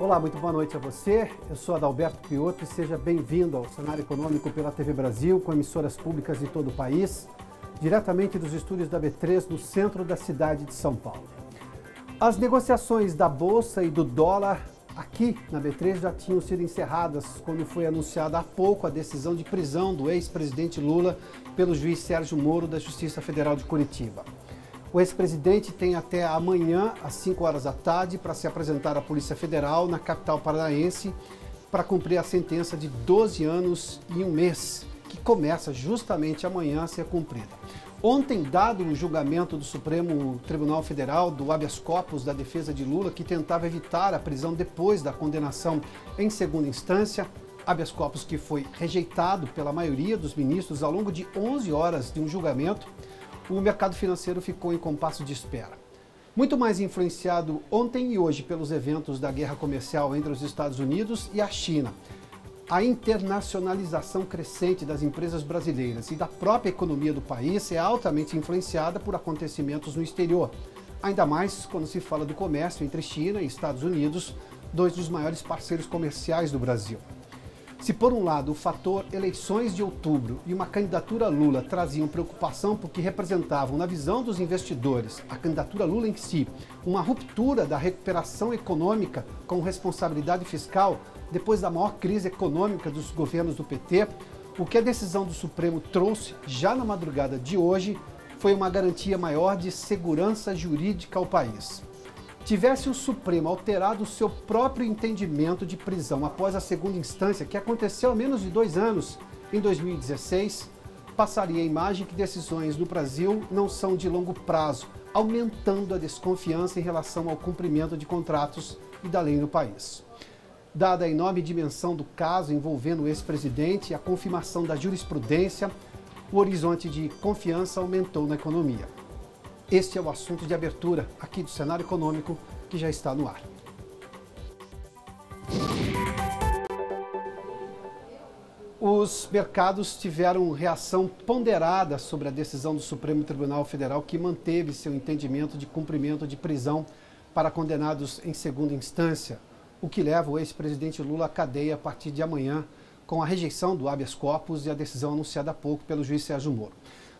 Olá, muito boa noite a você. Eu sou Adalberto Piotto e seja bem-vindo ao Cenário Econômico pela TV Brasil, com emissoras públicas de todo o país, diretamente dos estúdios da B3, no centro da cidade de São Paulo. As negociações da Bolsa e do dólar aqui na B3 já tinham sido encerradas quando foi anunciada há pouco a decisão de prisão do ex-presidente Lula pelo juiz Sérgio Moro da Justiça Federal de Curitiba. O ex-presidente tem até amanhã, às 5 horas da tarde, para se apresentar à Polícia Federal na capital paranaense para cumprir a sentença de 12 anos e 1 mês, que começa justamente amanhã a ser cumprida. Ontem, dado o julgamento do Supremo Tribunal Federal do habeas corpus da defesa de Lula, que tentava evitar a prisão depois da condenação em segunda instância, habeas corpus que foi rejeitado pela maioria dos ministros ao longo de 11 horas de um julgamento, o mercado financeiro ficou em compasso de espera. Muito mais influenciado ontem e hoje pelos eventos da guerra comercial entre os Estados Unidos e a China. A internacionalização crescente das empresas brasileiras e da própria economia do país é altamente influenciada por acontecimentos no exterior, ainda mais quando se fala do comércio entre China e Estados Unidos, dois dos maiores parceiros comerciais do Brasil. Se por um lado o fator eleições de outubro e uma candidatura Lula traziam preocupação porque representavam, na visão dos investidores, a candidatura Lula em si, uma ruptura da recuperação econômica com responsabilidade fiscal depois da maior crise econômica dos governos do PT, o que a decisão do Supremo trouxe já na madrugada de hoje foi uma garantia maior de segurança jurídica ao país. Tivesse o Supremo alterado o seu próprio entendimento de prisão após a segunda instância, que aconteceu há menos de 2 anos, em 2016, passaria a imagem que decisões no Brasil não são de longo prazo, aumentando a desconfiança em relação ao cumprimento de contratos e da lei no país. Dada a enorme dimensão do caso envolvendo o ex-presidente e a confirmação da jurisprudência, o horizonte de confiança aumentou na economia. Este é o assunto de abertura aqui do Cenário Econômico, que já está no ar. Os mercados tiveram reação ponderada sobre a decisão do Supremo Tribunal Federal, que manteve seu entendimento de cumprimento de prisão para condenados em segunda instância, o que leva o ex-presidente Lula à cadeia a partir de amanhã, com a rejeição do habeas corpus e a decisão anunciada há pouco pelo juiz Sérgio Moro.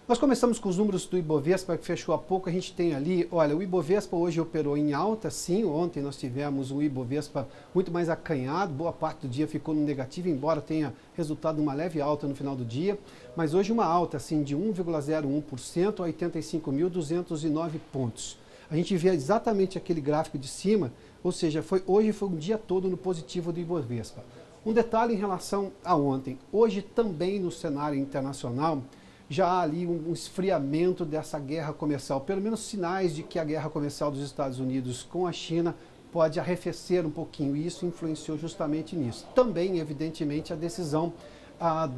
Nós começamos com os números do Ibovespa, que fechou há pouco. A gente tem ali, olha, o Ibovespa hoje operou em alta, sim. Ontem nós tivemos um Ibovespa muito mais acanhado, boa parte do dia ficou no negativo, embora tenha resultado uma leve alta no final do dia. Mas hoje uma alta, assim, de 1,01% a 85.209 pontos. A gente vê exatamente aquele gráfico de cima, ou seja, hoje foi um dia todo no positivo do Ibovespa. Um detalhe em relação a ontem. Hoje também no cenário internacional, já há ali um esfriamento dessa guerra comercial, pelo menos sinais de que a guerra comercial dos Estados Unidos com a China pode arrefecer um pouquinho, e isso influenciou justamente nisso. Também, evidentemente, a decisão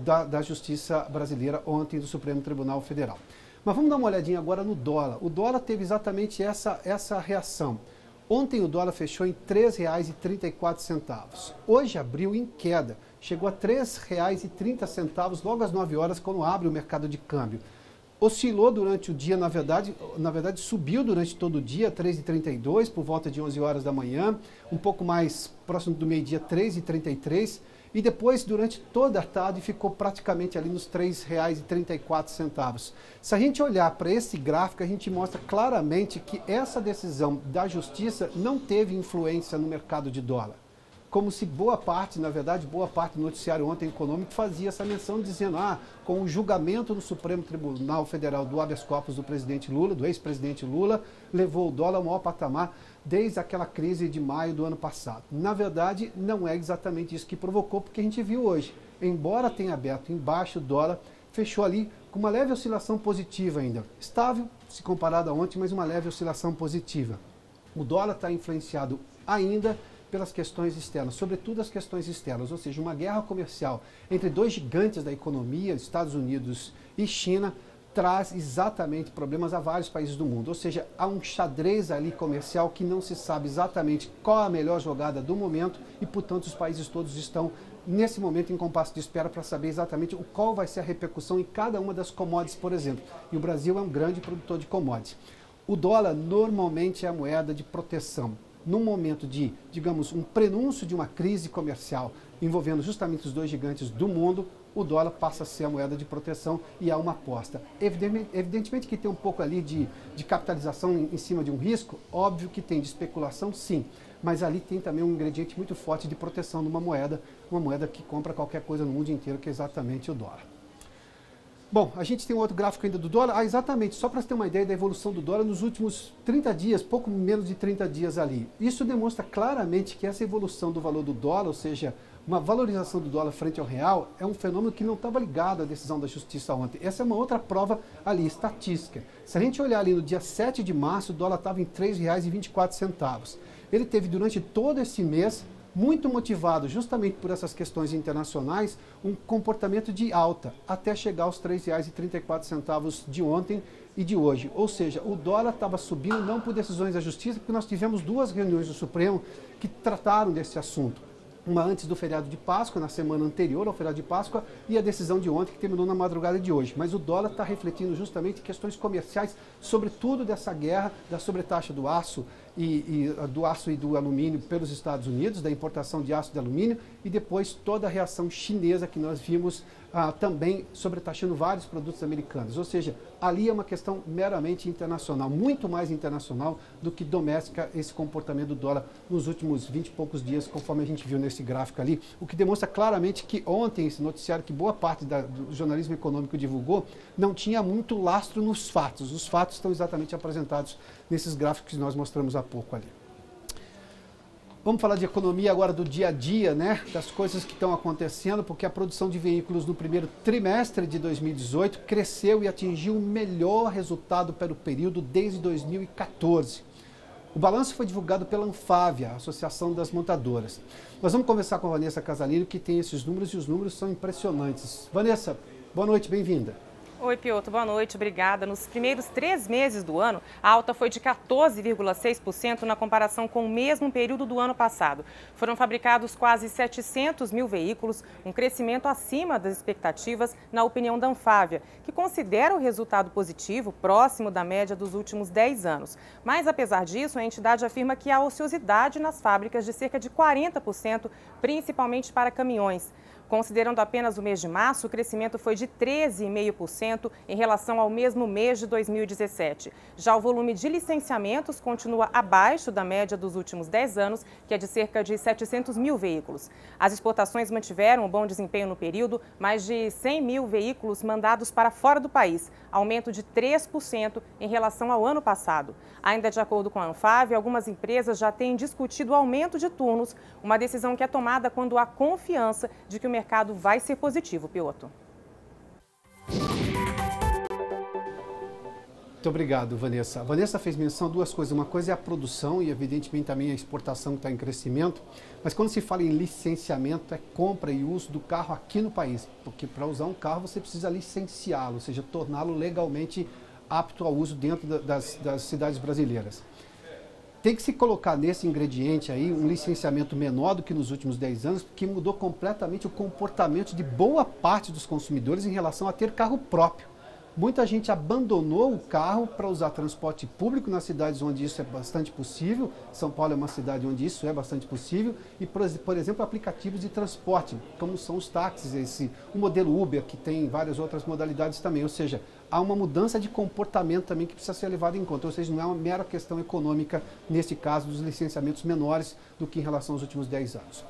da Justiça brasileira ontem do Supremo Tribunal Federal. Mas vamos dar uma olhadinha agora no dólar. O dólar teve exatamente essa reação. Ontem o dólar fechou em R$ 3,34. Hoje abriu em queda. Chegou a R$ 3,30 logo às 9 horas, quando abre o mercado de câmbio. Oscilou durante o dia, na verdade subiu durante todo o dia, 3,32, por volta de 11 horas da manhã, um pouco mais próximo do meio-dia, 3,33, e depois, durante toda a tarde, ficou praticamente ali nos R$ 3,34. Se a gente olhar para esse gráfico, a gente mostra claramente que essa decisão da Justiça não teve influência no mercado de dólar. Como se boa parte do noticiário ontem econômico fazia essa menção, dizendo, com o julgamento do Supremo Tribunal Federal do habeas corpus do presidente Lula, do ex-presidente Lula, levou o dólar ao maior patamar desde aquela crise de maio do ano passado. Na verdade, não é exatamente isso que provocou, porque a gente viu hoje, embora tenha aberto embaixo, o dólar fechou ali com uma leve oscilação positiva ainda. Estável, se comparado a ontem, mas uma leve oscilação positiva. O dólar está influenciado ainda pelas questões externas, sobretudo as questões externas, ou seja, uma guerra comercial entre dois gigantes da economia, Estados Unidos e China, traz exatamente problemas a vários países do mundo. Ou seja, há um xadrez ali comercial que não se sabe exatamente qual a melhor jogada do momento e, portanto, os países todos estão, nesse momento, em compasso de espera para saber exatamente qual vai ser a repercussão em cada uma das commodities, por exemplo. E o Brasil é um grande produtor de commodities. O dólar normalmente é a moeda de proteção. num momento de, digamos, um prenúncio de uma crise comercial envolvendo justamente os dois gigantes do mundo, o dólar passa a ser a moeda de proteção e há uma aposta. Evidentemente que tem um pouco ali de capitalização em cima de um risco, óbvio que tem de especulação, sim, mas ali tem também um ingrediente muito forte de proteção numa moeda, uma moeda que compra qualquer coisa no mundo inteiro, que é exatamente o dólar. Bom, a gente tem um outro gráfico ainda do dólar. Exatamente, só para você ter uma ideia da evolução do dólar nos últimos 30 dias, pouco menos de 30 dias ali. Isso demonstra claramente que essa evolução do valor do dólar, ou seja, uma valorização do dólar frente ao real, é um fenômeno que não estava ligado à decisão da justiça ontem. Essa é uma outra prova ali, estatística. Se a gente olhar ali no dia 7 de março, o dólar estava em R$ 3,24. Ele teve durante todo esse mês, muito motivado justamente por essas questões internacionais, um comportamento de alta, até chegar aos R$ 3,34 de ontem e de hoje. Ou seja, o dólar estava subindo não por decisões da justiça, porque nós tivemos duas reuniões do Supremo que trataram desse assunto. Uma antes do feriado de Páscoa, na semana anterior ao feriado de Páscoa, e a decisão de ontem, que terminou na madrugada de hoje. Mas o dólar está refletindo justamente questões comerciais, sobretudo dessa guerra da sobretaxa do aço e do alumínio pelos Estados Unidos, da importação de aço e de alumínio, e depois toda a reação chinesa que nós vimos também sobretaxando vários produtos americanos. Ou seja, ali é uma questão meramente internacional, muito mais internacional do que doméstica esse comportamento do dólar nos últimos 20 e poucos dias, conforme a gente viu nesse gráfico ali, o que demonstra claramente que ontem esse noticiário, que boa parte do jornalismo econômico divulgou, não tinha muito lastro nos fatos. Os fatos estão exatamente apresentados nesses gráficos que nós mostramos há pouco ali. Vamos falar de economia agora do dia a dia, né? Das coisas que estão acontecendo, porque a produção de veículos no primeiro trimestre de 2018 cresceu e atingiu o melhor resultado para o período desde 2014. O balanço foi divulgado pela Anfávia, a Associação das Montadoras. Nós vamos conversar com a Vanessa Casalino, que tem esses números, e os números são impressionantes. Vanessa, boa noite, bem-vinda. Oi, Piotr, boa noite, obrigada. Nos primeiros 3 meses do ano, a alta foi de 14,6% na comparação com o mesmo período do ano passado. Foram fabricados quase 700 mil veículos, um crescimento acima das expectativas, na opinião da Anfávia, que considera o resultado positivo próximo da média dos últimos 10 anos. Mas, apesar disso, a entidade afirma que há ociosidade nas fábricas de cerca de 40%, principalmente para caminhões. Considerando apenas o mês de março, o crescimento foi de 13,5% em relação ao mesmo mês de 2017. Já o volume de licenciamentos continua abaixo da média dos últimos 10 anos, que é de cerca de 700 mil veículos. As exportações mantiveram um bom desempenho no período, mais de 100 mil veículos mandados para fora do país, aumento de 3% em relação ao ano passado. Ainda de acordo com a Anfávia, algumas empresas já têm discutido o aumento de turnos, uma decisão que é tomada quando há confiança de que o mercado vai ser positivo, Piotr. Muito obrigado, Vanessa. A Vanessa fez menção a duas coisas. Uma coisa é a produção e, evidentemente, também a exportação que está em crescimento. Mas quando se fala em licenciamento, é compra e uso do carro aqui no país. Porque para usar um carro você precisa licenciá-lo, ou seja, torná-lo legalmente apto ao uso dentro das cidades brasileiras. Tem que se colocar nesse ingrediente aí um licenciamento menor do que nos últimos 10 anos, porque mudou completamente o comportamento de boa parte dos consumidores em relação a ter carro próprio. Muita gente abandonou o carro para usar transporte público nas cidades onde isso é bastante possível. São Paulo é uma cidade onde isso é bastante possível. E, por exemplo, aplicativos de transporte, como são os táxis, o modelo Uber, que tem várias outras modalidades também. Ou seja, há uma mudança de comportamento também que precisa ser levada em conta. Ou seja, não é uma mera questão econômica, nesse caso, dos licenciamentos menores do que em relação aos últimos 10 anos.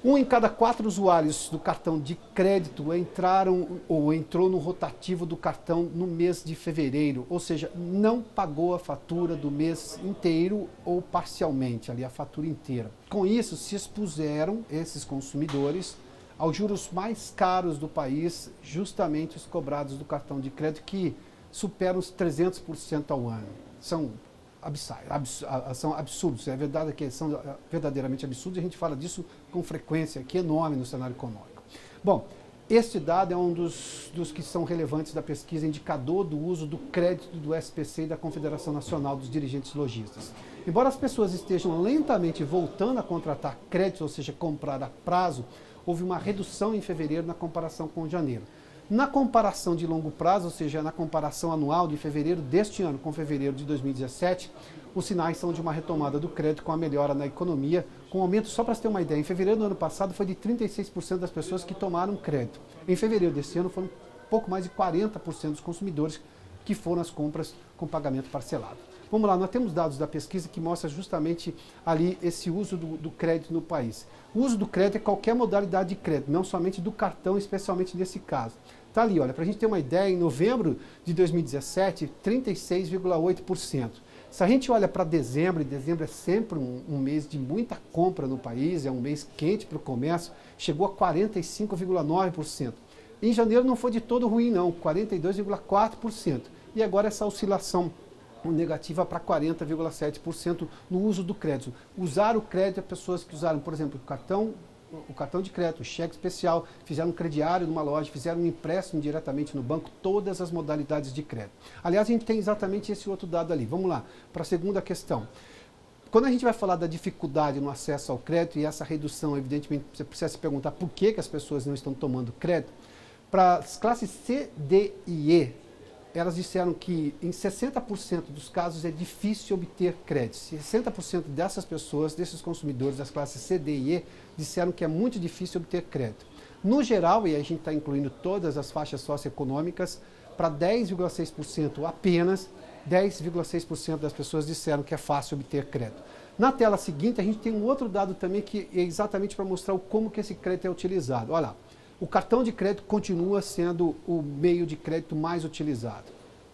1 em cada 4 usuários do cartão de crédito entrou no rotativo do cartão no mês de fevereiro, ou seja, não pagou a fatura do mês inteiro ou parcialmente, ali a fatura inteira. Com isso, se expuseram esses consumidores aos juros mais caros do país, justamente os cobrados do cartão de crédito, que superam os 300% ao ano. São absurdos, é verdade que são verdadeiramente absurdos, e a gente fala disso com frequência, que é enorme no cenário econômico. Bom, este dado é um dos que são relevantes da pesquisa, indicador do uso do crédito do SPC e da Confederação Nacional dos Dirigentes Lojistas. Embora as pessoas estejam lentamente voltando a contratar crédito, ou seja, comprar a prazo, houve uma redução em fevereiro na comparação com janeiro. Na comparação de longo prazo, ou seja, na comparação anual de fevereiro deste ano com fevereiro de 2017, os sinais são de uma retomada do crédito com a melhora na economia, com aumento, só para você ter uma ideia, em fevereiro do ano passado foi de 36% das pessoas que tomaram crédito. Em fevereiro deste ano foram pouco mais de 40% dos consumidores que foram as compras com pagamento parcelado. Vamos lá, nós temos dados da pesquisa que mostra justamente ali esse uso do crédito no país. O uso do crédito é qualquer modalidade de crédito, não somente do cartão, especialmente nesse caso. Está ali, olha, para a gente ter uma ideia, em novembro de 2017, 36,8%. Se a gente olha para dezembro, e dezembro é sempre um mês de muita compra no país, é um mês quente para o comércio, chegou a 45,9%. Em janeiro não foi de todo ruim não, 42,4%. E agora essa oscilação negativa para 40,7% no uso do crédito. Usar o crédito é pessoas que usaram, por exemplo, o cartão de crédito, o cheque especial, fizeram um crediário numa loja, fizeram um empréstimo diretamente no banco, todas as modalidades de crédito. Aliás, a gente tem exatamente esse outro dado ali. Vamos lá, para a segunda questão. Quando a gente vai falar da dificuldade no acesso ao crédito e essa redução, evidentemente, você precisa se perguntar por que as pessoas não estão tomando crédito. Para as classes C, D e E, elas disseram que em 60% dos casos é difícil obter crédito. 60% dessas pessoas, desses consumidores das classes C, D e E, disseram que é muito difícil obter crédito. No geral, e a gente está incluindo todas as faixas socioeconômicas, para 10,6% apenas, 10,6% das pessoas disseram que é fácil obter crédito. Na tela seguinte, a gente tem um outro dado também que é exatamente para mostrar como que esse crédito é utilizado. Olha lá. O cartão de crédito continua sendo o meio de crédito mais utilizado,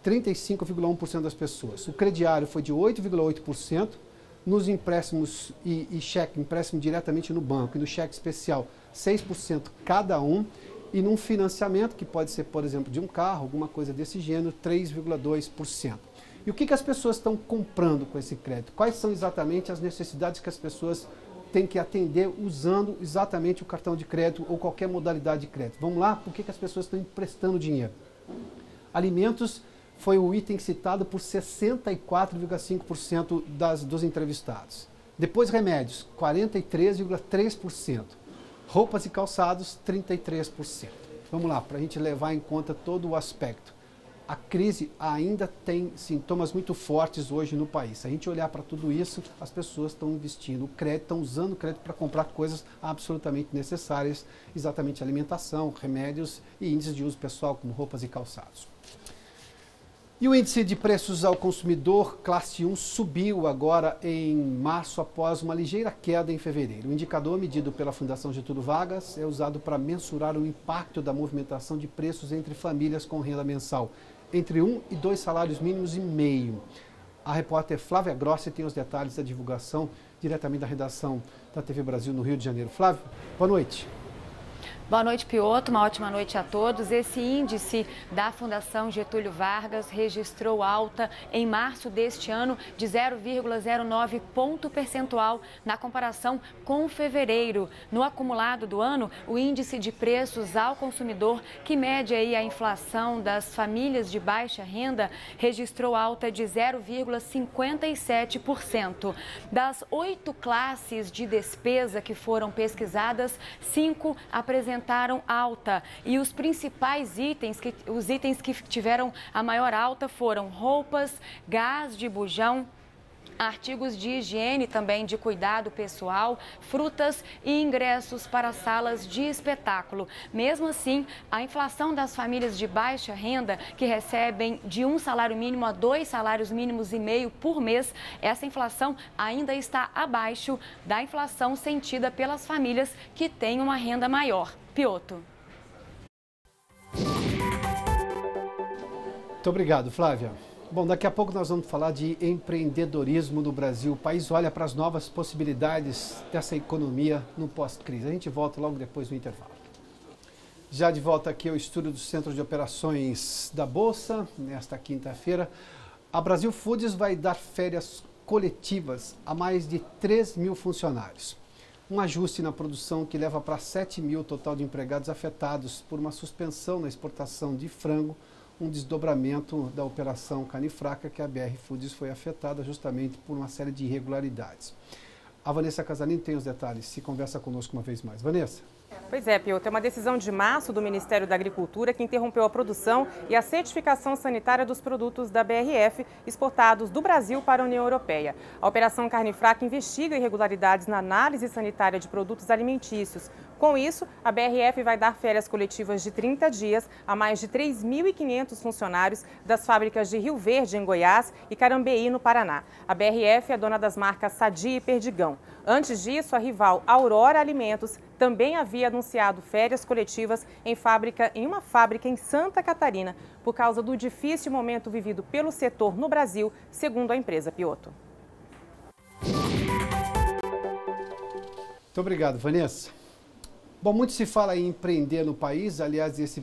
35,1% das pessoas. O crediário foi de 8,8%, nos empréstimos e cheque, empréstimo diretamente no banco e no cheque especial, 6% cada um, e num financiamento, que pode ser, por exemplo, de um carro, alguma coisa desse gênero, 3,2%. E o que as pessoas estão comprando com esse crédito? Quais são exatamente as necessidades que as pessoas tem que atender usando exatamente o cartão de crédito ou qualquer modalidade de crédito. Vamos lá? Por que as pessoas estão emprestando dinheiro? Alimentos foi o item citado por 64,5% dos entrevistados. Depois remédios, 43,3%. Roupas e calçados, 33%. Vamos lá, para a gente levar em conta todo o aspecto. A crise ainda tem sintomas muito fortes hoje no país. Se a gente olhar para tudo isso, as pessoas estão investindo crédito, estão usando o crédito para comprar coisas absolutamente necessárias, exatamente alimentação, remédios e índices de uso pessoal, como roupas e calçados. E o índice de preços ao consumidor, classe 1, subiu agora em março após uma ligeira queda em fevereiro. O indicador medido pela Fundação Getúlio Vargas é usado para mensurar o impacto da movimentação de preços entre famílias com renda mensal, entre 1 e 2 salários mínimos e meio. A repórter Flávia Grossi tem os detalhes da divulgação diretamente da redação da TV Brasil no Rio de Janeiro. Flávia, boa noite. Boa noite, Pioto. Uma ótima noite a todos. Esse índice da Fundação Getúlio Vargas registrou alta em março deste ano de 0,09 ponto percentual na comparação com fevereiro. No acumulado do ano, o índice de preços ao consumidor, que mede aí a inflação das famílias de baixa renda, registrou alta de 0,57%. Das 8 classes de despesa que foram pesquisadas, 5 apresentaram alta, e os principais itens, os itens que tiveram a maior alta foram roupas, gás de bujão, artigos de higiene também de cuidado pessoal, frutas e ingressos para salas de espetáculo. Mesmo assim, a inflação das famílias de baixa renda, que recebem de 1 salário mínimo a 2 salários mínimos e meio por mês, essa inflação ainda está abaixo da inflação sentida pelas famílias que têm uma renda maior. Pioto. Muito obrigado, Flávia. Bom, daqui a pouco nós vamos falar de empreendedorismo no Brasil. O país olha para as novas possibilidades dessa economia no pós-crise. A gente volta logo depois do intervalo. Já de volta aqui ao estúdio do Centro de Operações da Bolsa, nesta quinta-feira. A Brasil Foods vai dar férias coletivas a mais de 3 mil funcionários. Um ajuste na produção que leva para 7 mil o total de empregados afetados por uma suspensão na exportação de frango, um desdobramento da operação carne fraca, que a BR Foods foi afetada justamente por uma série de irregularidades. A Vanessa Casalini tem os detalhes, se conversa conosco uma vez mais. Vanessa. Pois é, Piotr, é uma decisão de março do Ministério da Agricultura que interrompeu a produção e a certificação sanitária dos produtos da BRF exportados do Brasil para a União Europeia. A Operação Carne Fraca investiga irregularidades na análise sanitária de produtos alimentícios. Com isso, a BRF vai dar férias coletivas de 30 dias a mais de 3.500 funcionários das fábricas de Rio Verde, em Goiás, e Carambeí, no Paraná. A BRF é dona das marcas Sadia e Perdigão. Antes disso, a rival Aurora Alimentos também havia anunciado férias coletivas em uma fábrica em Santa Catarina, por causa do difícil momento vivido pelo setor no Brasil, segundo a empresa Piotr. Muito obrigado, Vanessa. Bom, muito se fala em empreender no país. Aliás, esse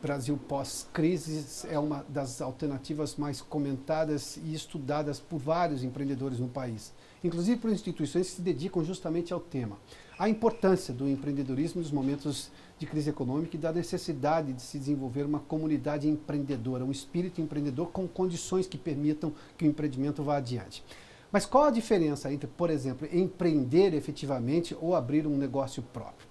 Brasil pós-crise é uma das alternativas mais comentadas e estudadas por vários empreendedores no país, inclusive por instituições que se dedicam justamente ao tema. A importância do empreendedorismo nos momentos de crise econômica e da necessidade de se desenvolver uma comunidade empreendedora, um espírito empreendedor com condições que permitam que o empreendimento vá adiante. Mas qual a diferença entre, por exemplo, empreender efetivamente ou abrir um negócio próprio?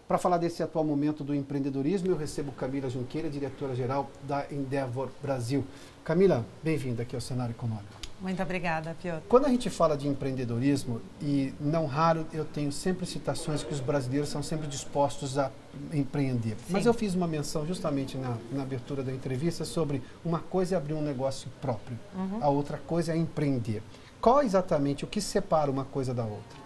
Para falar desse atual momento do empreendedorismo, eu recebo Camila Junqueira, diretora-geral da Endeavor Brasil. Camila, bem-vinda aqui ao Cenário Econômico. Muito obrigada, Piotr. Quando a gente fala de empreendedorismo, e não raro eu tenho sempre citações que os brasileiros são sempre dispostos a empreender. Sim. Mas eu fiz uma menção justamente na abertura da entrevista sobre uma coisa é abrir um negócio próprio, a outra coisa é empreender. Qual exatamente o que separa uma coisa da outra?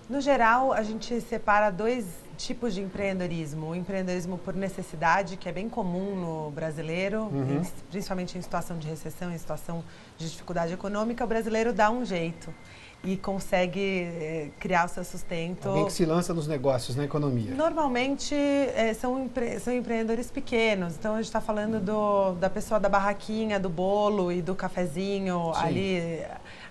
No geral, a gente separa dois tipos de empreendedorismo. O empreendedorismo por necessidade, que é bem comum no brasileiro, principalmente em situação de recessão, em situação de dificuldade econômica, o brasileiro dá um jeito e consegue criar o seu sustento. Alguém que se lança nos negócios, na economia. Normalmente são empreendedores pequenos, então a gente está falando da pessoa da barraquinha, do bolo e do cafezinho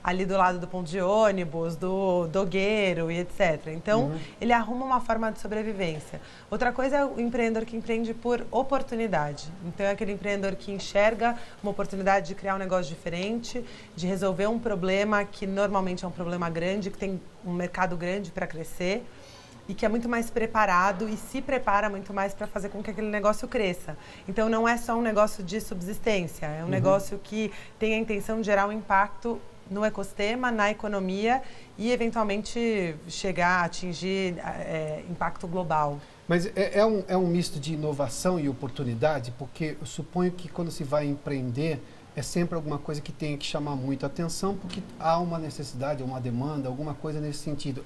ali do lado do ponto de ônibus, do dogueiro e etc. Então, ele arruma uma forma de sobrevivência. Outra coisa é o empreendedor que empreende por oportunidade. Então, é aquele empreendedor que enxerga uma oportunidade de criar um negócio diferente, de resolver um problema que normalmente é um problema grande, que tem um mercado grande para crescer e que é muito mais preparado e se prepara muito mais para fazer com que aquele negócio cresça. Então, não é só um negócio de subsistência, é um negócio que tem a intenção de gerar um impacto no ecossistema, na economia e, eventualmente, chegar a atingir impacto global. Mas é um misto de inovação e oportunidade, porque eu suponho que quando se vai empreender, é sempre alguma coisa que tem que chamar muito a atenção, porque há uma necessidade, uma demanda, alguma coisa nesse sentido.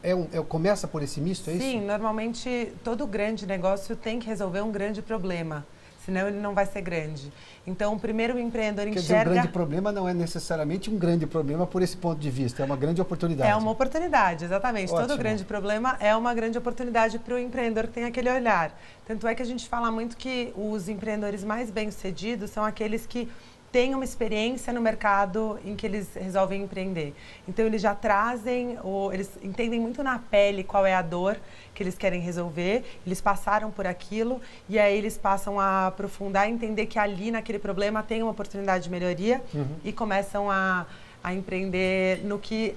Começa por esse misto, é isso? Sim, normalmente todo grande negócio tem que resolver um grande problema. Senão ele não vai ser grande. Então, o primeiro empreendedor enxerga... Quer dizer, um grande problema não é necessariamente um grande problema por esse ponto de vista, é uma grande oportunidade. É uma oportunidade, exatamente. Ótimo. Todo grande problema é uma grande oportunidade para o empreendedor que tem aquele olhar. Tanto é que a gente fala muito que os empreendedores mais bem-sucedidos são aqueles que têm uma experiência no mercado em que eles resolvem empreender. Então, eles já trazem, eles entendem muito na pele qual é a dor que eles querem resolver, eles passaram por aquilo e aí eles passam a aprofundar e entender que ali, naquele problema, tem uma oportunidade de melhoria e começam a empreender no que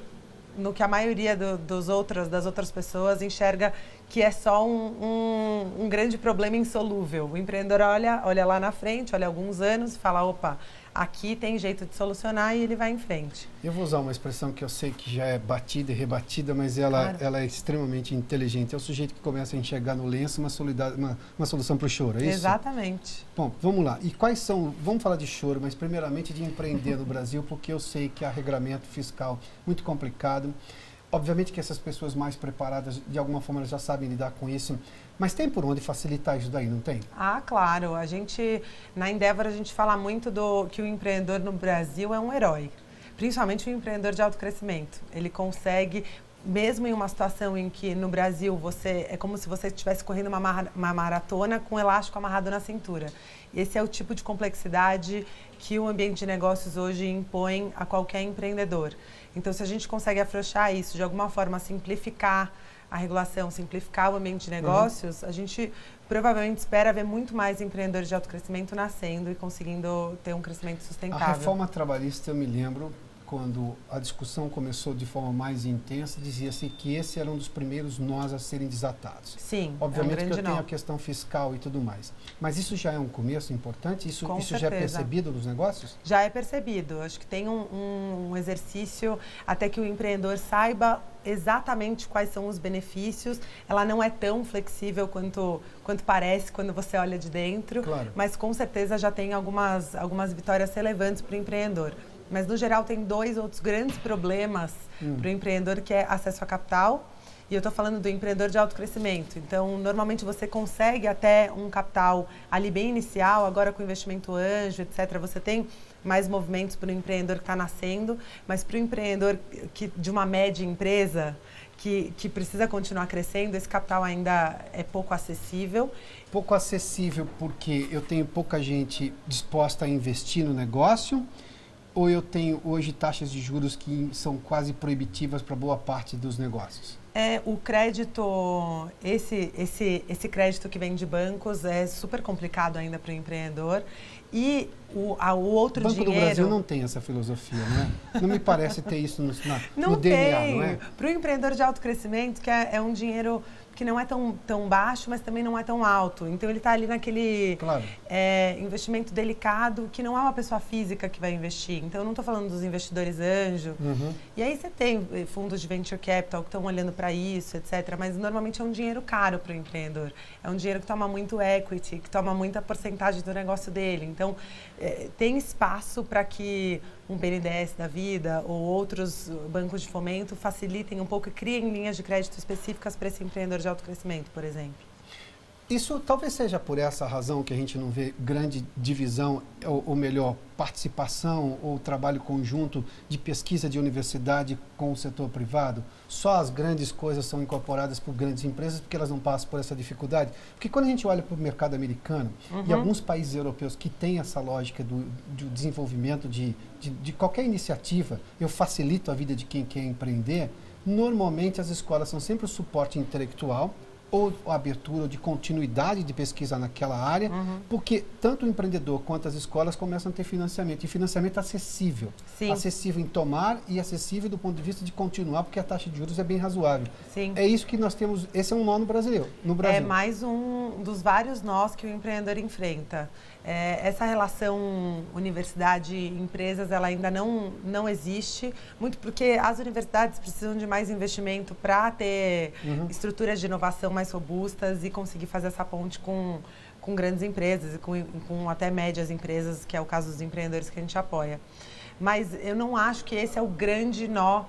a maioria das outras pessoas enxerga que é só um grande problema insolúvel. O empreendedor olha lá na frente, olha alguns anos e fala, opa, aqui tem jeito de solucionar e ele vai em frente. Eu vou usar uma expressão que eu sei que já é batida e rebatida, mas ela é extremamente inteligente. É o sujeito que começa a enxergar no lenço uma solução para o choro, é isso? Exatamente. Bom, vamos lá. E quais são, vamos falar de choro, mas primeiramente de empreender no Brasil, porque eu sei que há regramento fiscal muito complicado. Obviamente que essas pessoas mais preparadas, de alguma forma, já sabem lidar com isso, mas tem por onde facilitar isso daí, não tem? Ah, claro. Na Endeavor, a gente fala muito que o empreendedor no Brasil é um herói, principalmente o empreendedor de alto crescimento. Ele consegue, mesmo em uma situação em que no Brasil é como se você estivesse correndo uma maratona com um elástico amarrado na cintura. Esse é o tipo de complexidade que o ambiente de negócios hoje impõe a qualquer empreendedor. Então, se a gente consegue afrouxar isso, de alguma forma simplificar a regulação, simplificar o ambiente de negócios, a gente provavelmente espera ver muito mais empreendedores de alto crescimento nascendo e conseguindo ter um crescimento sustentável. A reforma trabalhista, eu me lembro, quando a discussão começou de forma mais intensa, dizia-se que esse era um dos primeiros nós a serem desatados. Sim, obviamente é um grande que eu tenho não. a questão fiscal e tudo mais. Mas isso já é um começo importante? Isso já é percebido nos negócios? Já é percebido. Acho que tem um exercício até que o empreendedor saiba exatamente quais são os benefícios. Ela não é tão flexível quanto parece quando você olha de dentro, claro. Mas com certeza já tem algumas vitórias relevantes para o empreendedor. Mas, no geral, tem 2 outros grandes problemas para o empreendedor, que é acesso a capital. E eu estou falando do empreendedor de alto crescimento. Então, normalmente você consegue até um capital ali bem inicial, agora com investimento anjo, etc. Você tem mais movimentos para o empreendedor que está nascendo, mas para o empreendedor de uma média empresa que precisa continuar crescendo, esse capital ainda é pouco acessível. Pouco acessível porque eu tenho pouca gente disposta a investir no negócio, ou eu tenho hoje taxas de juros que são quase proibitivas para boa parte dos negócios? O crédito, esse crédito que vem de bancos é super complicado ainda para o empreendedor. E o outro Banco dinheiro... do Brasil não tem essa filosofia, não é? Não me parece ter isso no não DNA, tem. Não é? Para o empreendedor de alto crescimento, que é um dinheiro que não é tão baixo, mas também não é tão alto. Então, ele está ali naquele claro. Investimento delicado, que não é uma pessoa física que vai investir. Então, eu não estou falando dos investidores anjo. E aí você tem fundos de venture capital que estão olhando para isso, etc. Mas, normalmente, é um dinheiro caro para o empreendedor. É um dinheiro que toma muito equity, que toma muita porcentagem do negócio dele. Então, tem espaço para que um BNDES da vida ou outros bancos de fomento facilitem um pouco e criem linhas de crédito específicas para esse empreendedor de alto crescimento, por exemplo. Isso talvez seja por essa razão que a gente não vê grande divisão, ou melhor, participação ou trabalho conjunto de pesquisa de universidade com o setor privado. Só as grandes coisas são incorporadas por grandes empresas porque elas não passam por essa dificuldade. Porque quando a gente olha para o mercado americano e alguns países europeus que têm essa lógica do desenvolvimento de qualquer iniciativa, eu facilito a vida de quem quer empreender, normalmente as escolas são sempre o suporte intelectual, ou abertura ou de continuidade de pesquisa naquela área, porque tanto o empreendedor quanto as escolas começam a ter financiamento, e financiamento acessível. Sim. Acessível em tomar e acessível do ponto de vista de continuar, porque a taxa de juros é bem razoável. Sim. É isso que nós temos, esse é um nó no Brasil. É mais um dos vários nós que o empreendedor enfrenta. Essa relação universidade-empresas, ela ainda não existe, muito porque as universidades precisam de mais investimento para ter estruturas de inovação mais robustas e conseguir fazer essa ponte com grandes empresas e com até médias empresas, que é o caso dos empreendedores que a gente apoia. Mas eu não acho que esse é o grande nó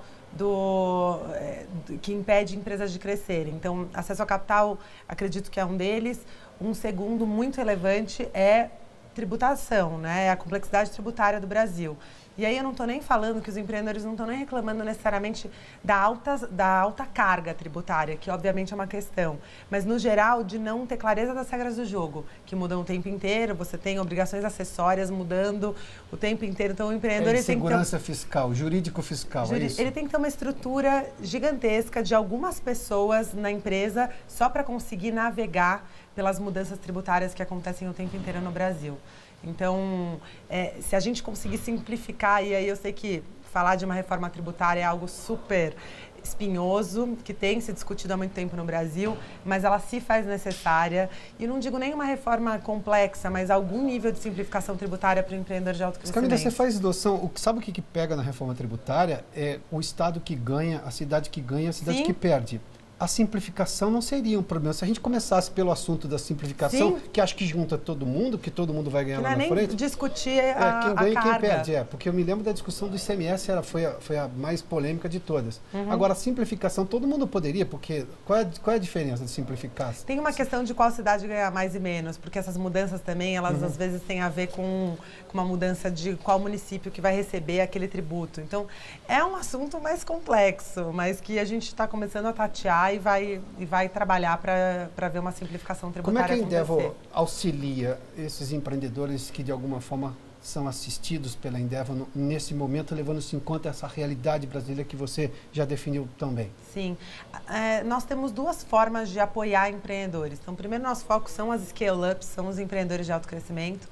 que impede empresas de crescerem. Então, acesso ao capital, acredito que é um deles. Um segundo muito relevante é tributação, né? A complexidade tributária do Brasil. E aí eu não estou nem falando que os empreendedores não estão nem reclamando necessariamente da alta carga tributária, que obviamente é uma questão, mas no geral de não ter clareza das regras do jogo, que mudam o tempo inteiro, você tem obrigações acessórias mudando o tempo inteiro, então o empreendedor... segurança fiscal, jurídico-fiscal, é isso? Ele tem que ter uma estrutura gigantesca de algumas pessoas na empresa só para conseguir navegar pelas mudanças tributárias que acontecem o tempo inteiro no Brasil. Então, se a gente conseguir simplificar, e aí eu sei que falar de uma reforma tributária é algo super espinhoso, que tem se discutido há muito tempo no Brasil, mas ela se faz necessária. E não digo nem uma reforma complexa, mas algum nível de simplificação tributária para o empreendedor de alto crescimento. Camila, você faz noção, sabe o que pega na reforma tributária? É o estado que ganha, a cidade que ganha, a cidade que perde. A simplificação não seria um problema. Se a gente começasse pelo assunto da simplificação, que acho que junta todo mundo, que todo mundo vai ganhar lá na frente. Não é nem discutir a quem ganha e quem carga. perde. Porque eu me lembro da discussão do ICMS, foi a mais polêmica de todas. Agora, a simplificação, todo mundo poderia, porque qual é a diferença de simplificar? Tem uma questão de qual cidade ganhar mais e menos, porque essas mudanças também, elas às vezes têm a ver com uma mudança de qual município que vai receber aquele tributo. Então, é um assunto mais complexo, mas que a gente está começando a tatear e vai trabalhar para ver uma simplificação tributária acontecer. Como é que a Endeavor auxilia esses empreendedores que de alguma forma são assistidos pela Endeavor nesse momento, levando-se em conta essa realidade brasileira que você já definiu tão bem? Sim. Nós temos duas formas de apoiar empreendedores. Então, primeiro, nosso foco são as scale-ups, são os empreendedores de alto crescimento.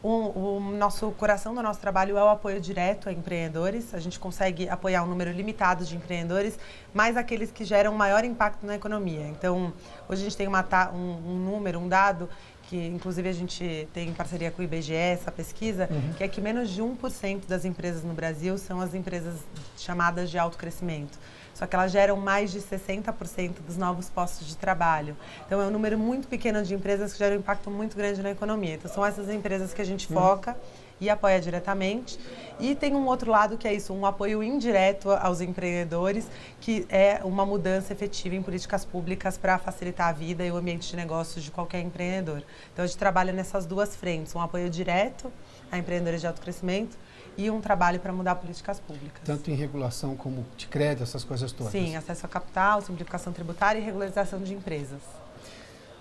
O nosso coração do nosso trabalho é o apoio direto a empreendedores. A gente consegue apoiar um número limitado de empreendedores, mas aqueles que geram maior impacto na economia. Então, hoje a gente tem um dado, que inclusive a gente tem em parceria com o IBGE, essa pesquisa, que é que menos de 1% das empresas no Brasil são as empresas chamadas de alto crescimento. Só que elas geram mais de 60% dos novos postos de trabalho. Então, é um número muito pequeno de empresas que geram um impacto muito grande na economia. Então, são essas empresas que a gente foca e apoia diretamente. E tem um outro lado que é isso, um apoio indireto aos empreendedores, que é uma mudança efetiva em políticas públicas para facilitar a vida e o ambiente de negócios de qualquer empreendedor. Então, a gente trabalha nessas duas frentes, um apoio direto a empreendedores de alto crescimento e um trabalho para mudar políticas públicas. Tanto em regulação como de crédito, essas coisas todas. Sim, acesso a capital, simplificação tributária e regularização de empresas.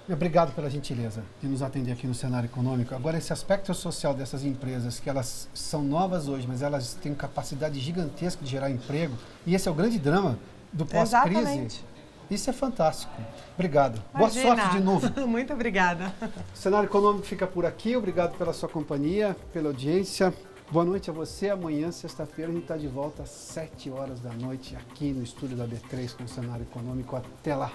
Obrigado pela gentileza de nos atender aqui no Cenário Econômico. Agora, esse aspecto social dessas empresas, que elas são novas hoje, mas elas têm capacidade gigantesca de gerar emprego, e esse é o grande drama do pós-crise. Exatamente. Isso é fantástico. Obrigado. Imagina. Boa sorte de novo. Muito obrigada. O Cenário Econômico fica por aqui. Obrigado pela sua companhia, pela audiência. Boa noite a você. Amanhã, sexta-feira, a gente está de volta às 7 horas da noite aqui no estúdio da B3 com o Cenário Econômico. Até lá.